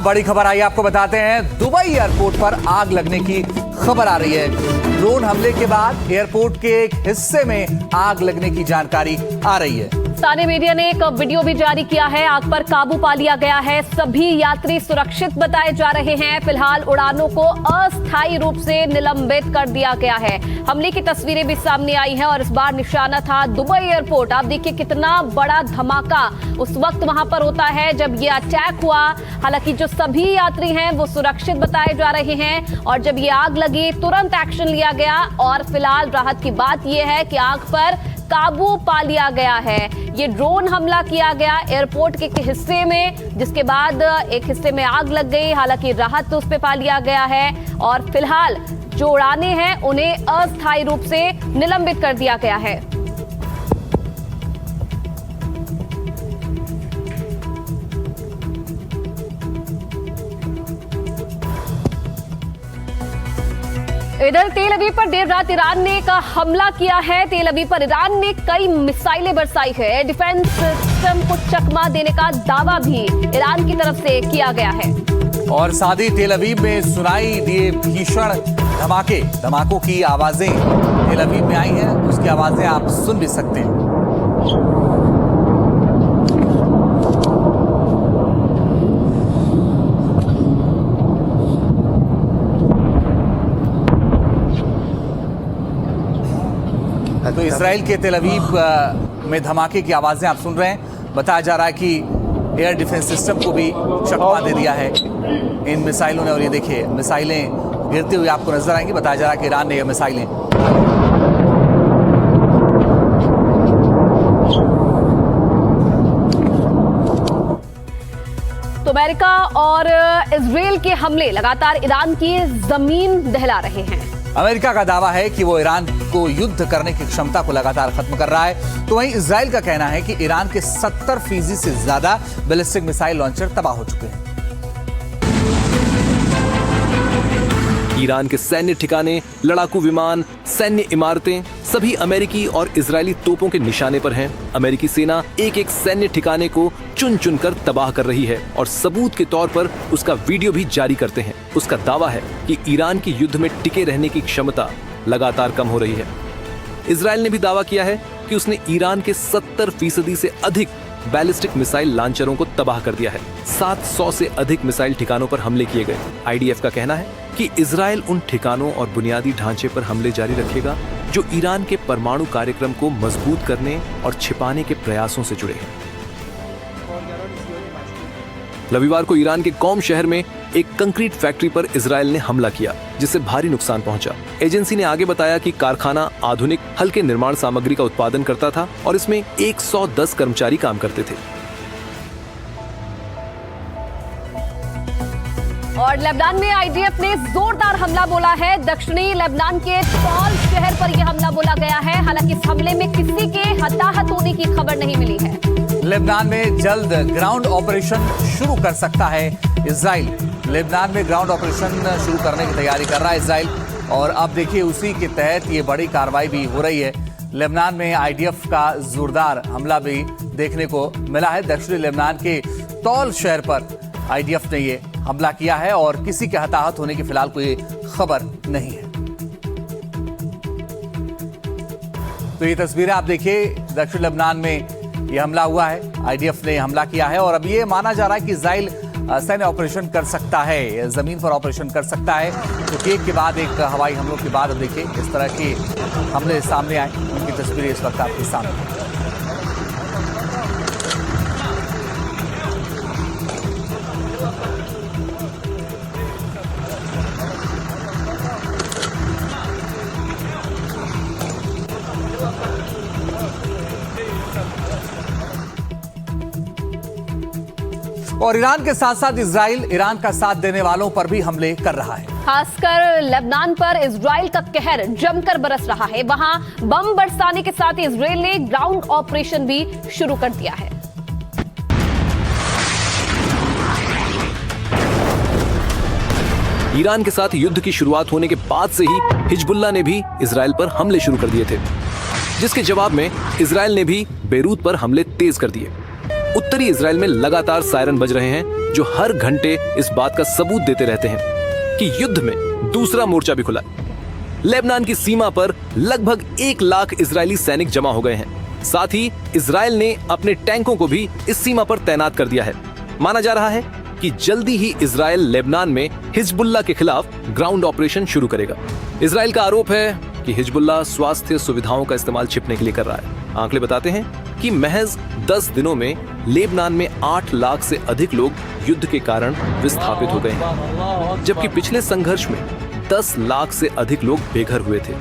बड़ी खबर आई, आपको बताते हैं। दुबई एयरपोर्ट पर आग लगने की खबर आ रही है। ड्रोन हमले के बाद एयरपोर्ट के एक हिस्से में आग लगने की जानकारी आ रही है। स्थानीय मीडिया ने एक वीडियो भी जारी किया है। आग पर काबू पा लिया गया है। सभी यात्री सुरक्षित बताए जा रहे हैं। फिलहाल उड़ानों को अस्थायी रूप से निलंबित कर दिया गया है। हमले की तस्वीरें भी सामने आई हैं और इस बार निशाना था दुबई एयरपोर्ट। आप देखिए कितना बड़ा धमाका उस वक्त वहां पर होता है जब ये अटैक हुआ। हालांकि जो सभी यात्री हैं वो सुरक्षित बताए जा रहे हैं और जब ये आग लगी तुरंत एक्शन लिया गया और फिलहाल राहत की बात यह है कि आग पर काबू पा लिया गया है। ये ड्रोन हमला किया गया एयरपोर्ट के हिस्से में, जिसके बाद एक हिस्से में आग लग गई। हालांकि राहत उस पे पा लिया गया है और फिलहाल जो उड़ानें हैं उन्हें अस्थायी रूप से निलंबित कर दिया गया है। इधर तेल अवीव पर देर रात ईरान ने एक हमला किया है। तेल अवीव पर ईरान ने कई मिसाइलें बरसाई है। डिफेंस सिस्टम को चकमा देने का दावा भी ईरान की तरफ से किया गया है। और साथ ही तेल अवीव में सुनाई दिए भीषण धमाकों की आवाजें तेल अवीव में आई हैं। उसकी आवाजें आप सुन भी सकते हैं। तो इजराइल के तेल अवीव में धमाके की आवाजें आप सुन रहे हैं। बताया जा रहा है कि एयर डिफेंस सिस्टम को भी चकमा दे दिया है इन मिसाइलों ने। और ये देखिए मिसाइलें गिरती हुई आपको नजर आएंगी। बताया जा रहा है कि ईरान ने ये मिसाइलें तो अमेरिका और इजराइल के हमले लगातार ईरान की जमीन दहला रहे हैं। अमेरिका का दावा है कि वो ईरान को युद्ध करने की क्षमता को लगातार खत्म कर रहा है। तो वहीं इजराइल का कहना है कि ईरान के 70% से ज्यादा बैलिस्टिक मिसाइल लॉन्चर तबाह हो चुके हैं। ईरान के सैन्य ठिकाने, लड़ाकू विमान, सैन्य इमारतें सभी अमेरिकी और इजरायली तोपों के निशाने पर हैं। अमेरिकी सेना एक एक सैन्य ठिकाने को चुन चुन कर तबाह कर रही है और सबूत के तौर पर उसका वीडियो भी जारी करते हैं। उसका दावा है कि ईरान की युद्ध में टिके रहने की क्षमता लगातार कम हो रही है। इजरायल ने भी दावा किया है कि उसने ईरान के 70% से अधिक बैलिस्टिक मिसाइल लॉन्चरों को तबाह कर दिया है। 700 से अधिक मिसाइल ठिकानों पर हमले किए गए। आईडीएफ का कहना है कि इजरायल उन ठिकानों और बुनियादी ढांचे पर हमले जारी रखेगा जो ईरान के परमाणु कार्यक्रम को मजबूत करने और छिपाने के प्रयासों से जुड़े हैं। रविवार को ईरान के कौम शहर में एक कंक्रीट फैक्ट्री पर इजरायल ने हमला किया, जिससे भारी नुकसान पहुंचा। एजेंसी ने आगे बताया कि कारखाना आधुनिक हल्के निर्माण सामग्री का उत्पादन करता था और इसमें 110 कर्मचारी काम करते थे। और लेबनान में आईडीएफ ने जोरदार हमला बोला है। दक्षिणी लेबनान के तौल शहर पर यह हमला बोला गया है। हालांकि इस हमले में किसी के हताहत होने की खबर नहीं मिली है। लेबनान में जल्द ग्राउंड ऑपरेशन शुरू कर सकता है इजराइल। लेबनान में ग्राउंड ऑपरेशन शुरू करने की तैयारी कर रहा है इजराइल। और अब देखिए उसी के तहत ये बड़ी कार्रवाई भी हो रही है। लेबनान में आईडीएफ का जोरदार हमला भी देखने को मिला है। दक्षिणी लेबनान के तौल शहर पर आईडीएफ ने ये हमला किया है और किसी के हताहत होने की फिलहाल कोई खबर नहीं है। तो ये तस्वीरें आप देखिए, दक्षिण लेबनान में ये हमला हुआ है। आईडीएफ ने हमला किया है और अब ये माना जा रहा है कि इजराइल सैन्य ऑपरेशन कर सकता है, जमीन पर ऑपरेशन कर सकता है। तो एक के बाद एक हवाई हमलों के बाद अब देखिए इस तरह के हमले सामने आए। उनकी तस्वीरें इस वक्त आपके सामने। और ईरान के साथ साथ इजराइल ईरान का साथ देने वालों पर भी हमले कर रहा है। खासकर लेबनान पर इजराइल का कहर जमकर बरस रहा है। वहां बम बरसाने के साथ इजराइल ने ग्राउंड ऑपरेशन भी शुरू कर दिया है। ईरान के साथ युद्ध की शुरुआत होने के बाद से ही हिजबुल्लाह ने भी इजराइल पर हमले शुरू कर दिए थे, जिसके जवाब में इजराइल ने भी बेरूत पर हमले तेज कर दिए। उत्तरी इजराइल में लगातार सायरन बज रहे हैं, जो हर घंटे इस बात का सबूत देते रहते हैं कि युद्ध में दूसरा मोर्चा भी खुला है। लेबनान की सीमा पर लगभग 1 लाख इजरायली सैनिक जमा हो गए हैं। साथ ही इजराइल ने अपने टैंकों को भी इस सीमा पर तैनात कर दिया है। माना जा रहा है कि जल्दी ही इजराइल लेबनान में हिजबुल्लाह के खिलाफ ग्राउंड ऑपरेशन शुरू करेगा। इजराइल का आरोप है कि हिजबुल्लाह स्वास्थ्य सुविधाओं का इस्तेमाल छिपने के लिए कर रहा है। आंकड़े बताते हैं कि महज 10 दिनों में लेबनान में 8 लाख से अधिक लोग युद्ध के कारण विस्थापित हो गए हैं, जबकि पिछले संघर्ष में 10 लाख से अधिक लोग बेघर हुए थे।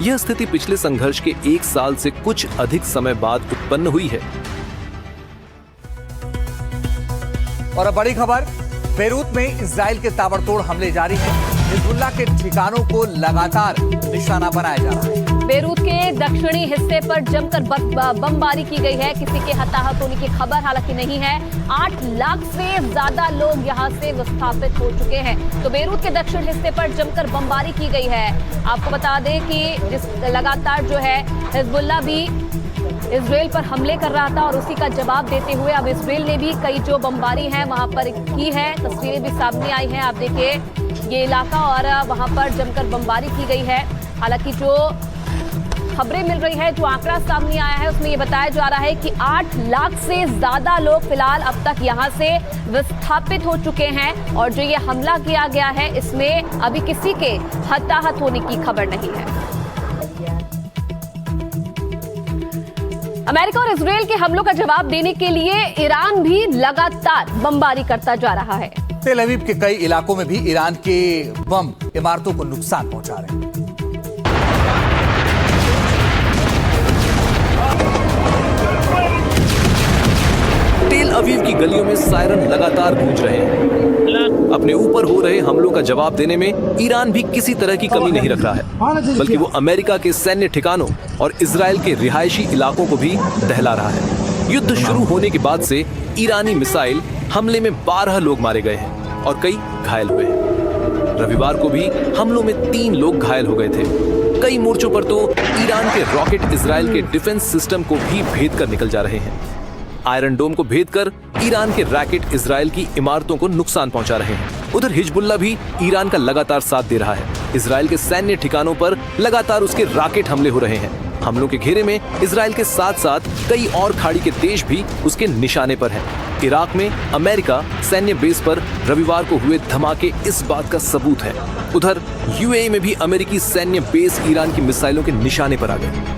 यह स्थिति पिछले संघर्ष के 1 साल से कुछ अधिक समय बाद उत्पन्न हुई है। और अब बड़ी खबर, बेरूत में इजराइल के ताबड़तोड़ हमले जारी हैं। हिजबुल्लाह के ठिकानों को लगातार निशाना बनाया जा रहा है। बेरूत के दक्षिणी हिस्से पर जमकर बमबारी की गई है। किसी के हताहत होने की खबर हालांकि नहीं है। 8 लाख से ज्यादा लोग यहां से विस्थापित हो चुके हैं। तो बेरूत के दक्षिण हिस्से पर जमकर बमबारी की गई है। आपको बता दें कि जिस लगातार जो है हिजबुल्लाह भी इजराइल पर हमले कर रहा था और उसी का जवाब देते हुए अब इजराइल ने भी कई जो बमबारी है वहां पर की है। तस्वीरें भी सामने आई हैं। आप देखिए ये इलाका और वहां पर जमकर बमबारी की गई है। हालांकि जो खबरें मिल रही है, जो आंकड़ा सामने आया है, उसमें ये बताया जा रहा है कि 8 लाख से ज्यादा लोग फिलहाल अब तक यहां से विस्थापित हो चुके हैं। और जो ये हमला किया गया है इसमें अभी किसी के हताहत होने की खबर नहीं है। अमेरिका और इजराइल के हमलों का जवाब देने के लिए ईरान भी लगातार बमबारी करता जा रहा है। तेल अवीव के कई इलाकों में भी ईरान के बम इमारतों को नुकसान पहुंचा रहे हैं। तेल अवीव की गलियों में सायरन लगातार गूंज रहे हैं। अपने ऊपर हो रहे हमलों का जवाब देने में ईरान भी किसी तरह की कमी नहीं रख रहा है, बल्कि वो अमेरिका के सैन्य ठिकानों और इजराइल के रिहायशी इलाकों को भी दहला रहा है। युद्ध शुरू होने के बाद से ईरानी मिसाइल हमले में 12 लोग मारे गए हैं और कई घायल हुए हैं। रविवार को भी हमलों में 3 लोग घायल हो गए थे। कई मोर्चों पर तो ईरान के रॉकेट इजराइल के डिफेंस सिस्टम को भी भेद कर निकल जा रहे हैं। आयरन डोम को भेद कर ईरान के रॉकेट इजराइल की इमारतों को नुकसान पहुंचा रहे हैं। उधर हिजबुल्लाह भी ईरान का लगातार साथ दे रहा है। इजराइल के सैन्य ठिकानों पर लगातार उसके रॉकेट हमले हो रहे हैं। हमलों के घेरे में इजराइल के साथ साथ कई और खाड़ी के देश भी उसके निशाने पर हैं। इराक में अमेरिका सैन्य बेस पर रविवार को हुए धमाके इस बात का सबूत है। उधर यूएई में भी अमेरिकी सैन्य बेस ईरान की मिसाइलों के निशाने पर आ गए।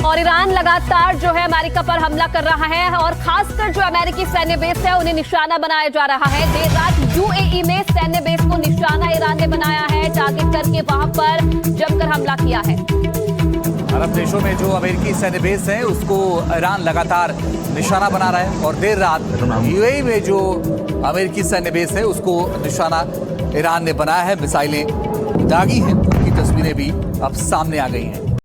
और ईरान लगातार जो है अमेरिका पर हमला कर रहा है और खासकर जो अमेरिकी सैन्य बेस है उन्हें निशाना बनाया जा रहा है। देर रात यूएई में सैन्य बेस को निशाना ईरान ने बनाया है, टारगेट करके वहां पर जमकर हमला किया है। अरब देशों में जो अमेरिकी सैन्य बेस है उसको ईरान लगातार निशाना बना रहा है और देर रात यूएई में जो अमेरिकी सैन्य बेस है उसको निशाना ईरान ने बनाया है। मिसाइलें दागी हैं, उनकी तस्वीरें भी अब सामने आ गई हैं।